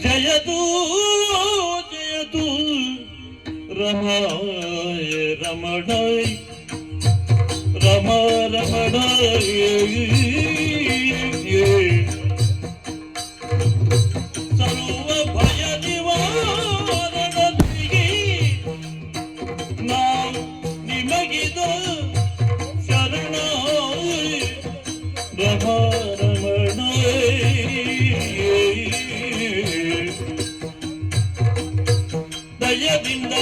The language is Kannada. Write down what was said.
ಜಯತು ಜಯತು ರಮಾಯ ರಮಣಾಯ ರಮ ರಮಣಾಯ ಸರ್ವ ಭಯ ನಿವಾರಣೆಗೆ ನಾವು ನಿಮಗಿದು ಶರಣ ರಮ ದಯದಿಂದ